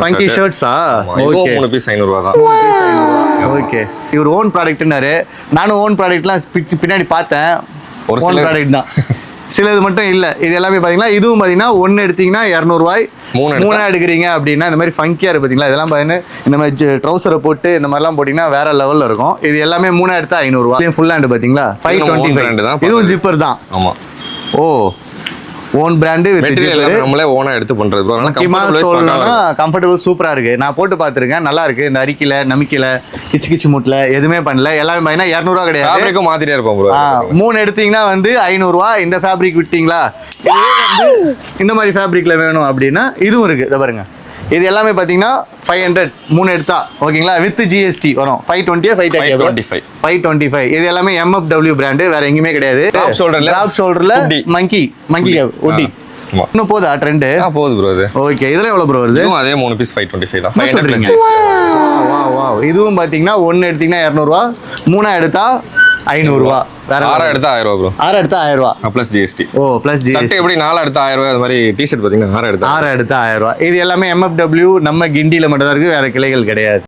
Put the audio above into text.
Funky ஷர்ட்ஸா? Okay 3 piece 500 ரூபாய் தான். Okay, இவர் ஓன் ப்ராடக்ட்னாரு. நானும் ஓன் ப்ராடக்ட்லாம் பின்னாடி பார்த்தேன். ஒரு ஓன் சில ப்ராடக்ட் தான், சிலது மட்டும் இல்லை. இது எல்லாமே பார்த்தீங்கன்னா இதுவும் பார்த்தீங்கன்னா ஒன்று எடுத்தீங்கன்னா 200 ரூபாய், 3 எடுக்கிறீங்க அப்படின்னா இந்த மாதிரி ஃபங்கியாக இருக்குது பார்த்தீங்களா. இதெல்லாம் பார்த்தீங்கன்னா இந்த மாதிரி ட்ரௌசரை போட்டு இந்த மாதிரிலாம் போட்டிங்கன்னா வேற லெவலில் இருக்கும். இது எல்லாமே 3 எடுத்தா 500 ரூபாய். ஃபுல் ஹேண்டு பார்த்தீங்களா 525. இதுவும் ஜிப்பர் தான். ஆமாம். ஓ, ஓன் பிராண்டு வித் ஜிப்பர். நம்மளே ஓனா எடுத்து பண்றது ப்ரோ. கம்ஃபர்டபுள் சூப்பரா இருக்கு. நான் போட்டு பார்த்துருக்கேன், நல்லா இருக்கு. இந்த அரிக்கல நமிக்கல கிச்சு கிச்சு முட்டல எதுவுமே பண்ணல. எல்லாமே பார்த்தீங்கன்னா 200 ரூபா கிடையாது. ஃபேப்ரிக்கும் மாத்திட்டே இருப்போம் ப்ரோ. 3 எடுத்தீங்கன்னா வந்து 500 ரூபா. இந்த ஃபேப்ரிக் விட்டீங்களா, இந்த மாதிரி ஃபேப்ரிக்ல வேணும் அப்படின்னா இதுவும் இருக்கு. இதை பாருங்க, இது எல்லாமே பார்த்தீங்கன்னா 500 3 எடுத்தா ஓகேங்களா. வித் ஜிஎஸ்டி வரும் 525. இது எல்லாமே MFW பிராண்டு, வேற எங்கேயுமே கிடையாது. டாப் ஷோல்டர்ல மங்கி ஒட்டி இன்னும் போதா ட்ரெண்ட்? போகுது ப்ரோ. இது ஓகே, இதெல்லாம் எவ்வளவு ப்ரோ வருது? அதே 3 பீஸ் 525 தான். 500. வாவ், இதுவும் பாத்தீங்கன்னா 1 எடுத்தீங்கன்னா 200 ரூபா, 3 எடுத்தா 500 ரூபா. வேற 6 எடுத்தா 1000 ரூபா ப்ரோ. 6 எடுத்தா 1000 ரூபா ப்ளஸ் ஜிஎஸ்டி. ஓ, ப்ளஸ் ஜிஎஸ்டி. சட்டை எப்படி 4 எடுத்தா 1000 ரூபா, அது மாதிரி டி-ஷர்ட் பாத்தீங்கன்னா 6 எடுத்தா 1000 ரூபா. இது எல்லாமே MFW நம்ம கிண்டியில மட்டும் தான் இருக்கு, வேற கிளைகள் கிடையாது.